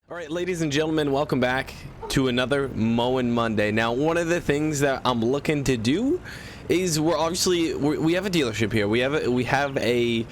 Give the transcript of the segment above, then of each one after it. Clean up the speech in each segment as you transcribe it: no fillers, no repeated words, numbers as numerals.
All right, ladies and gentlemen, welcome back to another Mowing Monday. Now, one of the things that I'm looking to do is we have a dealership here. We have a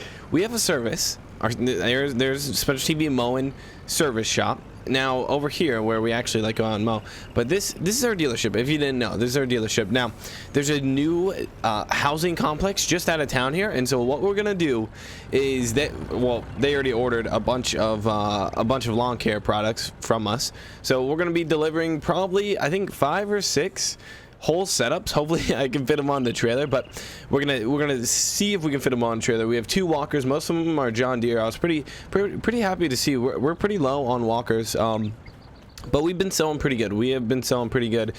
service. There's Special TV Mowing service shop. Now over here where we actually like go out and mow, but this is our dealership. If you didn't know, this is our dealership. Now there's a new housing complex just out of town here, and so what we're gonna do is they already ordered a bunch of lawn care products from us, so we're gonna be delivering probably I think 5 or 6 whole setups. Hopefully I can fit them on the trailer, but we're gonna see if we can fit them on the trailer. We have 2 walkers. Most of them are John Deere. I was pretty happy to see we're pretty low on walkers, but we've been selling pretty good. We have been selling pretty good.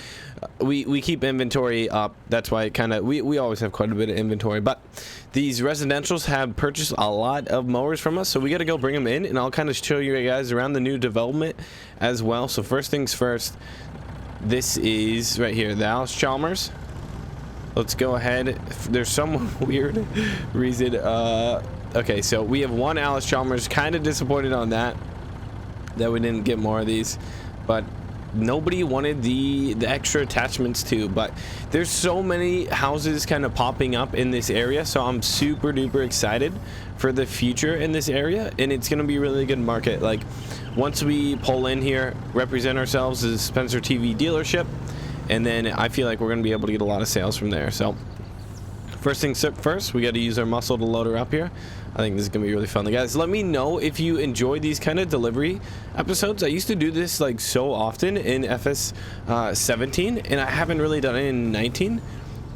We keep inventory up. That's why we always have quite a bit of inventory. But these residentials have purchased a lot of mowers from us, so we got to go bring them in, and I'll kind of show you guys around the new development as well. So first things first, this is right here, the Alice Chalmers. Let's go ahead. There's some weird reason. Okay, so we have 1 Alice Chalmers. Kind of disappointed on that we didn't get more of these, but nobody wanted the extra attachments too. But there's so many houses kind of popping up in this area, so I'm super duper excited for the future in this area, and it's gonna be a really good market. Like, once we pull in here, represent ourselves as a Spencer TV dealership, and then I feel like we're gonna be able to get a lot of sales from there. So first things first, we got to use our muscle to load her up here. I think this is gonna be really fun. Guys, let me know if you enjoy these kind of delivery episodes. I used to do this like so often in FS19, and I haven't really done it in 19.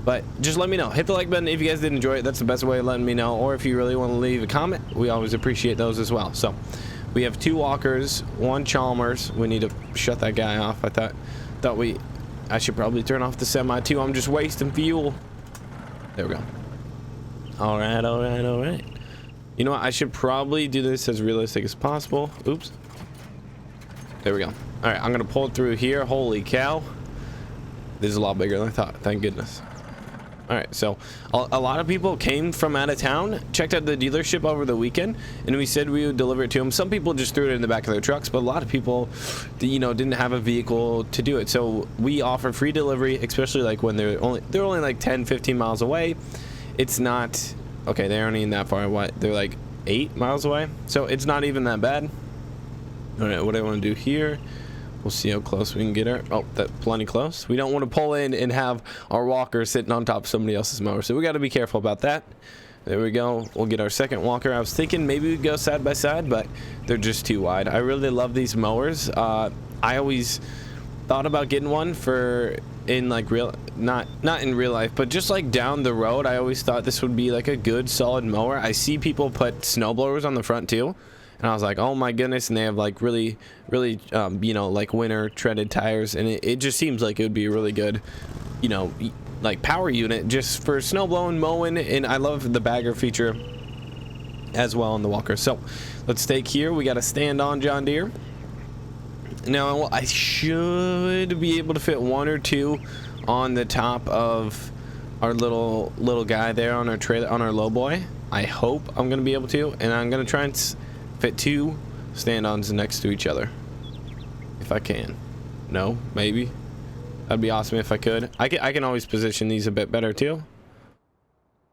But just let me know. Hit the like button if you guys did enjoy it. That's the best way of letting me know. Or if you really want to leave a comment, we always appreciate those as well. So we have 2 walkers, 1 Chalmers. We need to shut that guy off. I should probably turn off the semi too. I'm just wasting fuel. There we go. All right. You know what? I should probably do this as realistic as possible. Oops. There we go. All right, I'm gonna pull it through here. Holy cow. This is a lot bigger than I thought. Thank goodness. All right, so a lot of people came from out of town, checked out the dealership over the weekend, and we said we would deliver it to them. Some people just threw it in the back of their trucks, but a lot of people, didn't have a vehicle to do it. So we offer free delivery, especially like when they're only like 10-15 miles away. It's not okay. They aren't even that far away. They're like 8 miles away, so it's not even that bad. All right, what I want to do here. We'll see how close we can get her. Oh, that's plenty close. We don't want to pull in and have our walker sitting on top of somebody else's mower, so we got to be careful about that. There we go. We'll get our second walker. I was thinking maybe we'd go side by side, but they're just too wide. I really love these mowers. I always thought about getting one in like not in real life, but just like down the road. I always thought this would be like a good solid mower. I see people put snow blowers on the front too, and I was like, oh my goodness, and they have like really like winter treaded tires, and it just seems like it would be a really good like power unit just for snow blowing, mowing. And I love the bagger feature as well on the walker. So let's take here. We got a stand on John Deere. Now I should be able to fit 1 or 2 on the top of our little guy there on our trailer, on our low boy. I hope I'm gonna be able to, and I'm gonna try and fit 2 stand-ons next to each other if I can. No, maybe that'd be awesome if I could. I can always position these a bit better too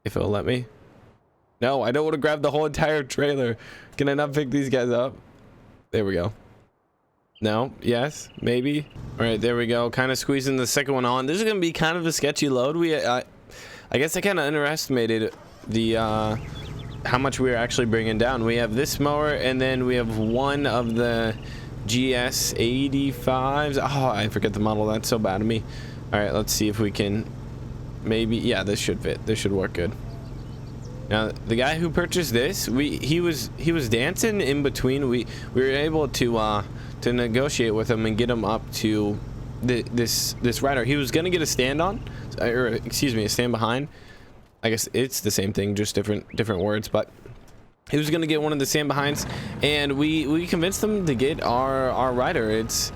if it'll let me. No, I don't want to grab the whole entire trailer. Can I not pick these guys up? There we go. No, yes, maybe. All right, there we go. Kind of squeezing the second one on. This is gonna be kind of a sketchy load. I guess I kind of underestimated the how much we were actually bringing down. We have this mower, and then we have 1 of the GS85s. Oh, I forget the model. That's so bad of me. All right, let's see if we can maybe. Yeah, this should fit. This should work good. Now the guy who purchased this, he was dancing in between. We were able to negotiate with him and get him up to this rider. He was gonna get a stand on, or excuse me, a stand behind. I guess it's the same thing, just different words, but he was gonna get one of the stand behinds, and we convinced him to get our rider. It's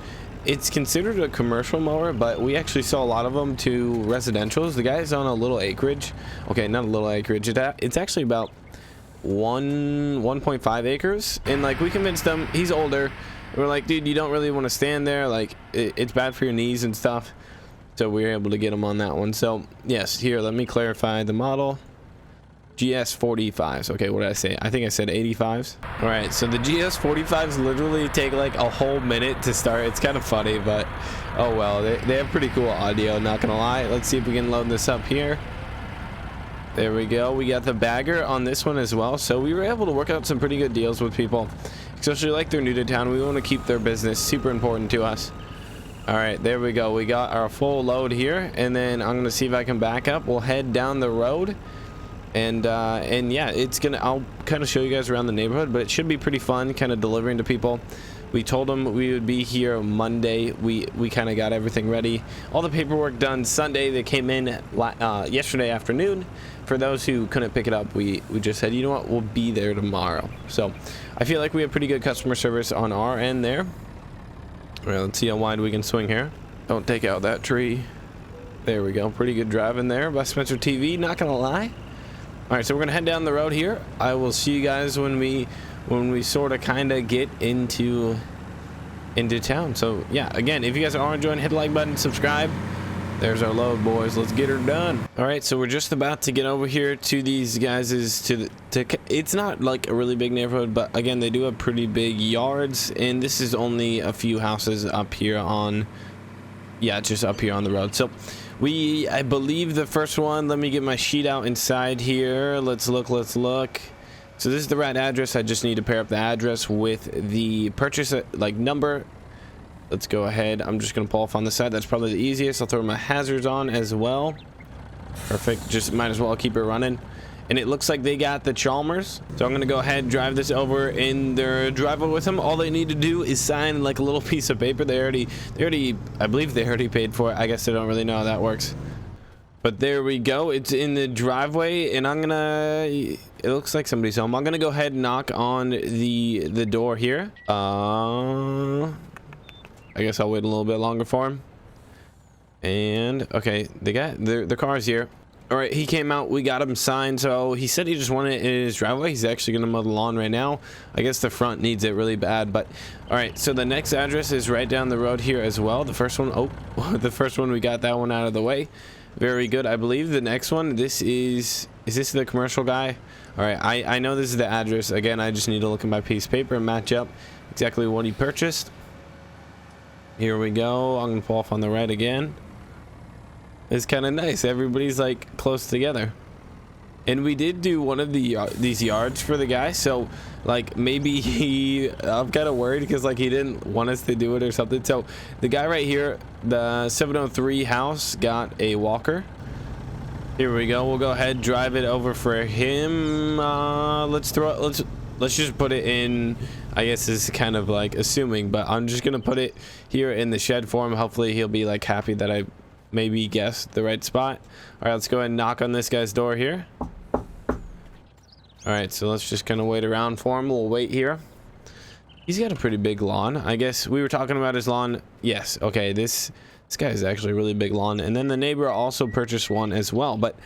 considered a commercial mower, but we actually saw a lot of them to residentials. The guy's on a little acreage. Okay, not a little acreage. It's actually about 1.5 acres, and like we convinced him. He's older. we're like, dude, you don't really want to stand there, like it's bad for your knees and stuff. So we were able to get him on that one. So yes, here, let me clarify the model. GS45s. Okay, what did I say? I think I said 85s. All right, so the GS45s literally take like a whole minute to start. It's kind of funny, but oh well. They have pretty cool audio, not gonna lie. Let's see if we can load this up here. There we go. We got the bagger on this one as well. So we were able to work out some pretty good deals with people, especially like they're new to town. We want to keep their business, super important to us. All right, there we go. We got our full load here, and then I'm gonna see if I can back up. We'll head down the road. And yeah, I'll kind of show you guys around the neighborhood, but it should be pretty fun kind of delivering to people. We told them we would be here Monday. We kind of got everything ready, all the paperwork done Sunday. They came in yesterday afternoon. For those who couldn't pick it up, we just said, you know what, we'll be there tomorrow. So I feel like we have pretty good customer service on our end there. All right, let's see how wide we can swing here. Don't take out that tree. There we go. Pretty good driving there by Spencer TV, not gonna lie. All right, so we're gonna head down the road here. I will see you guys when we sort of kind of get into town. So yeah, again, if you guys are enjoying, hit the like button, subscribe. There's our load, boys. Let's get her done. All right, so we're just about to get over here to these guys' it's not like a really big neighborhood, but again, they do have pretty big yards, and this is only a few houses up here on, yeah, just up here on the road. So I believe the first one, let me get my sheet out inside here. Let's look. So this is the right address. I just need to pair up the address with the purchase like number. Let's go ahead. I'm just gonna pull off on the side. That's probably the easiest. I'll throw my hazards on as well. Perfect. Just might as well keep it running. And it looks like they got the Chalmers, so I'm gonna go ahead and drive this over in their driveway with them. All they need to do is sign like a little piece of paper. They already I believe they already paid for it. I guess they don't really know how that works, but there we go. It's in the driveway, and it looks like somebody's home. I'm gonna go ahead and knock on the door here. I guess I'll wait a little bit longer for him. And okay, they got their car's here. All right, he came out, we got him signed. So he said he just wanted it in his driveway. He's actually gonna mow the lawn right now. I guess the front needs it really bad, but all right, so the next address is right down the road here as well. The first one, the first one, we got that one out of the way. Very good. I believe the next one, is this the commercial guy? All right, I know this is the address. Again, I just need to look at my piece of paper and match up exactly what he purchased. Here we go. I'm gonna pull off on the right again. It's kind of nice. Everybody's like close together, and we did do one of these yards for the guy. So like maybe I'm kind of worried because like he didn't want us to do it or something. So the guy right here, the 703 house, got a walker. Here we go. We'll go ahead, drive it over for him. Let's just put it in. I guess this is kind of like assuming, but I'm just gonna put it here in the shed for him. Hopefully he'll be like happy that I maybe guessed the right spot. All right, let's go ahead and knock on this guy's door here. All right, so let's just kind of wait around for him. We'll wait here. He's got a pretty big lawn. I guess we were talking about his lawn. Yes, okay, this guy is actually a really big lawn. And then the neighbor also purchased one as well. But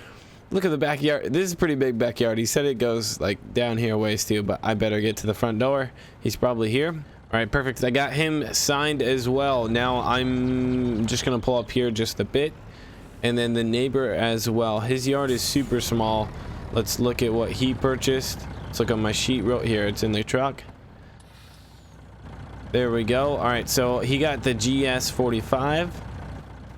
look at the backyard. This is a pretty big backyard. He said it goes like down here ways too, but I better get to the front door. He's probably here. All right, perfect. I got him signed as well. Now I'm just gonna pull up here just a bit, and then the neighbor as well. His yard is super small. Let's look at what he purchased. Let's look on my sheet right here. It's in the truck. There we go. All right, so he got the GS45,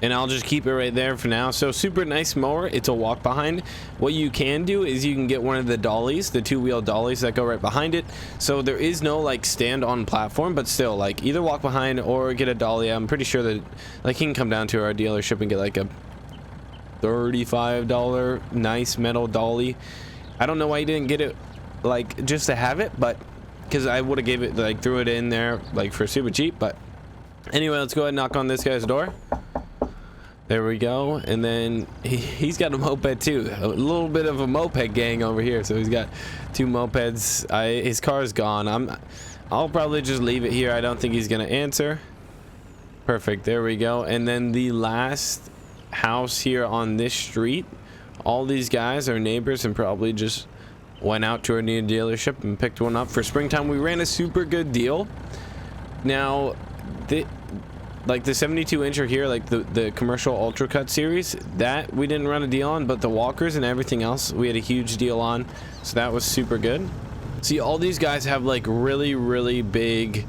and I'll just keep it right there for now. So super nice mower. It's a walk behind. What you can do is you can get one of the dollies, the two-wheel dollies that go right behind it. So there is no like stand on platform, but still like either walk behind or get a dolly. I'm pretty sure that like he can come down to our dealership and get like a $35 nice metal dolly. I don't know why he didn't get it like just to have it, but because I would have gave it like threw it in there like for super cheap. But anyway, let's go ahead and knock on this guy's door. There we go. And then he's got a moped too, a little bit of a moped gang over here. So he's got two mopeds. His car's gone. I'll probably just leave it here. I don't think he's gonna answer. Perfect. There we go. And then the last house here on this street, all these guys are neighbors and probably just went out to a new dealership and picked one up for springtime. We ran a super good deal. Now, like the 72-incher here, like the commercial ultra cut series, that we didn't run a deal on, but the walkers and everything else we had a huge deal on, so that was super good. See, all these guys have like really big,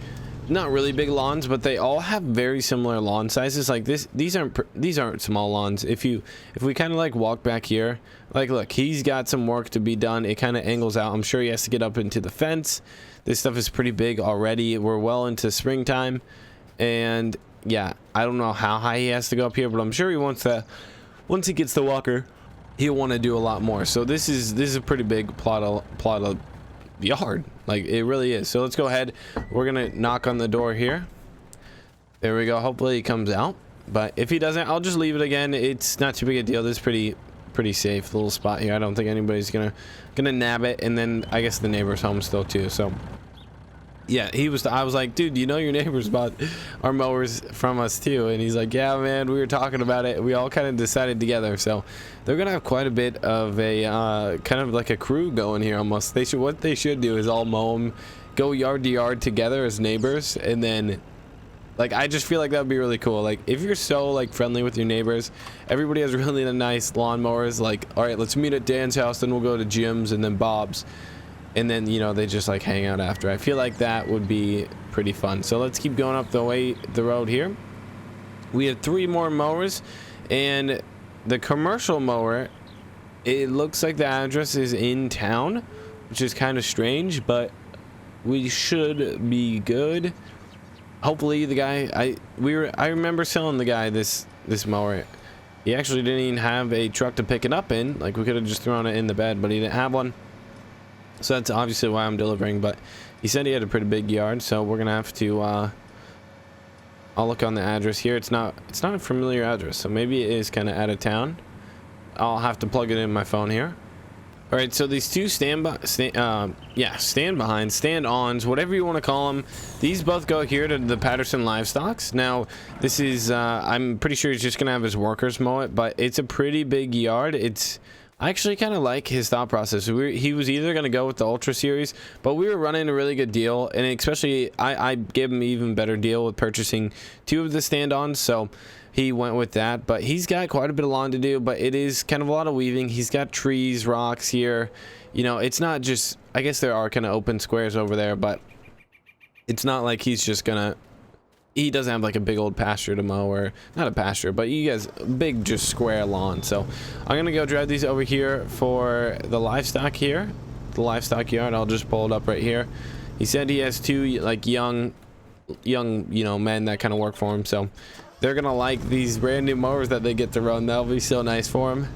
not really big lawns, but they all have very similar lawn sizes. Like these aren't small lawns. If we kind of like walk back here, like look, he's got some work to be done. It kind of angles out. I'm sure he has to get up into the fence. This stuff is pretty big already. We're well into springtime, and yeah, I don't know how high he has to go up here, but I'm sure he wants to. Once he gets the walker, he'll want to do a lot more. So this is a pretty big plot of yard. Like, it really is. So let's go ahead. We're gonna knock on the door here. There we go. Hopefully he comes out, but if he doesn't, I'll just leave it again. It's not too big a deal. This is pretty safe little spot here. I don't think anybody's gonna nab it. And then I guess the neighbor's home still too. So yeah, I was like, dude, you know your neighbors bought our mowers from us too, and he's like, yeah man, we were talking about it. We all kind of decided together. So they're gonna have quite a bit of a kind of like a crew going here almost. What they should do is all mow them, go yard to yard together as neighbors, and then like I just feel like that would be really cool. Like if you're so like friendly with your neighbors, everybody has really nice lawnmowers, like all right, let's meet at Dan's house, then we'll go to Jim's and then Bob's, and then, you know, they just like hang out after. I feel like that would be pretty fun. So let's keep going up the road here. We have 3 more mowers, and the commercial mower, it looks like the address is in town, which is kind of strange, but we should be good. Hopefully the guy, I remember selling the guy this mower. He actually didn't even have a truck to pick it up in. Like, we could have just thrown it in the bed, but he didn't have one. So that's obviously why I'm delivering, but he said he had a pretty big yard, so we're gonna have to I'll look on the address here. It's not a familiar address, so maybe it is kind of out of town. I'll have to plug it in my phone here. All right, so these two stand-ons, whatever you want to call them, these both go here to the Patterson Livestocks. Now, this is I'm pretty sure he's just gonna have his workers mow it, but it's a pretty big yard. I actually kind of like his thought process. He was either going to go with the Ultra Series, but we were running a really good deal, and especially I gave him an even better deal with purchasing 2 of the stand-ons, so he went with that. But he's got quite a bit of lawn to do, but it is kind of a lot of weaving. He's got trees, rocks here. You know, it's not just, I guess there are kind of open squares over there, but it's not like he's just going to, he doesn't have like a big old pasture to mow, or not a pasture, but you guys, big just square lawn. So I'm gonna go drive these over here for the livestock here, the livestock yard. I'll just pull it up right here. He said he has 2 like young you know, men that kind of work for him, so they're gonna like these brand new mowers that they get to run. That'll be so nice for him.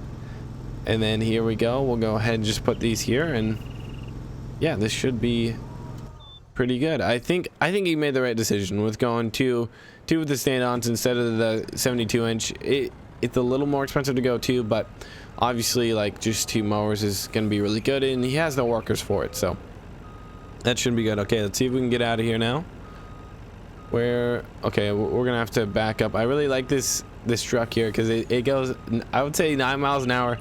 And then here we go, we'll go ahead and just put these here, and yeah, this should be pretty good. I think he made the right decision with going two of the stand-ons instead of the 72-inch. It's a little more expensive to go 2, but obviously like just 2 mowers is gonna be really good, and he has the workers for it, so that should be good. Okay, let's see if we can get out of here now. Okay, we're gonna have to back up. I really like this truck here because it goes, I would say 9 miles an hour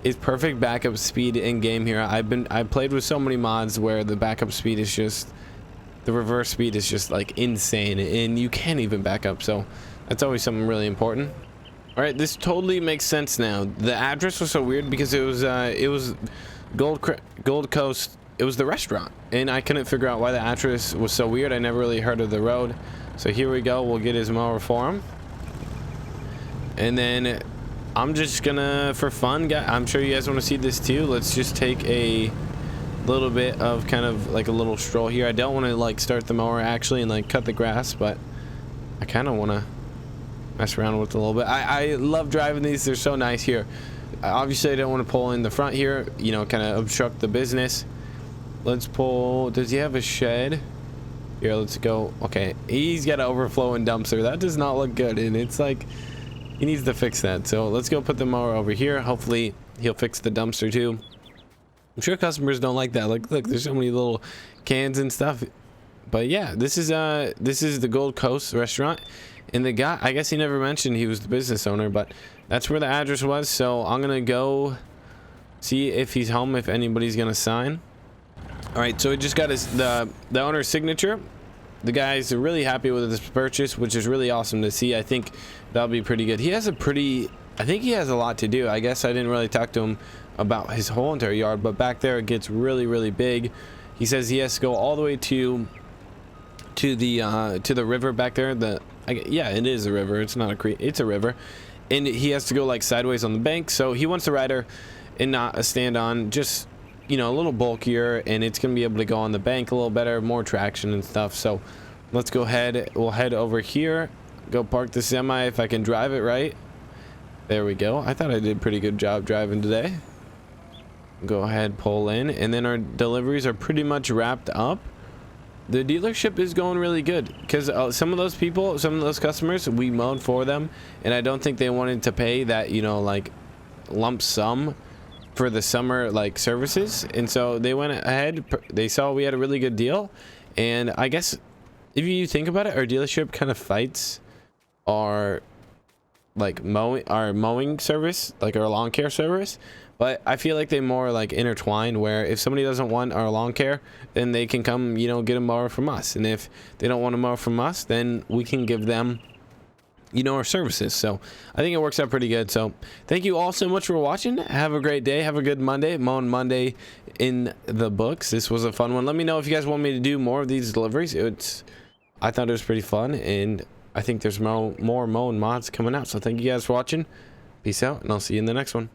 is perfect backup speed in game here. I've played with so many mods where the backup speed is just, the reverse speed is just like insane, and you can't even back up, so that's always something really important. All right, this totally makes sense now. The address was so weird because it was Gold Coast. It was the restaurant, and I couldn't figure out why the address was so weird. I never really heard of the road. So here we go. We'll get his mower for him, and then I'm just gonna, for fun, I'm sure you guys want to see this too. Let's just take a little bit of kind of like a little stroll here. I don't want to like start the mower actually and like cut the grass, but I kind of want to mess around with it a little bit. I love driving these. They're so nice here. Obviously I don't want to pull in the front here, you know, kind of obstruct the business. Let's pull. Does he have a shed here? Let's go. Okay, he's got an overflowing dumpster. That does not look good, and it's like he needs to fix that. So let's go put the mower over here. Hopefully he'll fix the dumpster too. I'm sure customers don't like that. Look, there's so many little cans and stuff. But yeah, this is the Gold Coast restaurant, and the guy, I guess he never mentioned he was the business owner, but that's where the address was. So I'm gonna go see if he's home, if anybody's gonna sign. All right, so he just got the owner's signature, the guys are really happy with this purchase, which is really awesome to see. I think that'll be pretty good. He has a pretty, I think he has a lot to do. I guess I didn't really talk to him about his whole entire yard, but back there it gets really big. He says he has to go all the way to the river back there. Yeah, it is a river. It's not a creek. It's a river, and he has to go like sideways on the bank. So he wants a rider and not a stand-on, just, you know, a little bulkier, and it's gonna be able to go on the bank a little better, more traction and stuff. So let's go ahead. We'll head over here, go park the semi if I can drive it right. There we go. I thought I did a pretty good job driving today. Go ahead, pull in, and then our deliveries are pretty much wrapped up. The dealership is going really good because some of those people, some of those customers, we mowed for them, and I don't think they wanted to pay that, you know, like lump sum for the summer like services, and so they went ahead. They saw we had a really good deal, and I guess if you think about it, our dealership kind of fights our like mowing service, like our lawn care service, but I feel like they more like intertwined, where if somebody doesn't want our lawn care, then they can come, you know, get a mower from us, and if they don't want a mower from us, then we can give them, you know, our services. So I think it works out pretty good. So thank you all so much for watching. Have a great day. Have a good Monday. Mowing Monday in the books. This was a fun one. Let me know if you guys want me to do more of these deliveries. I thought it was pretty fun, and I think there's more mowing mods coming out. So thank you guys for watching. Peace out, and I'll see you in the next one.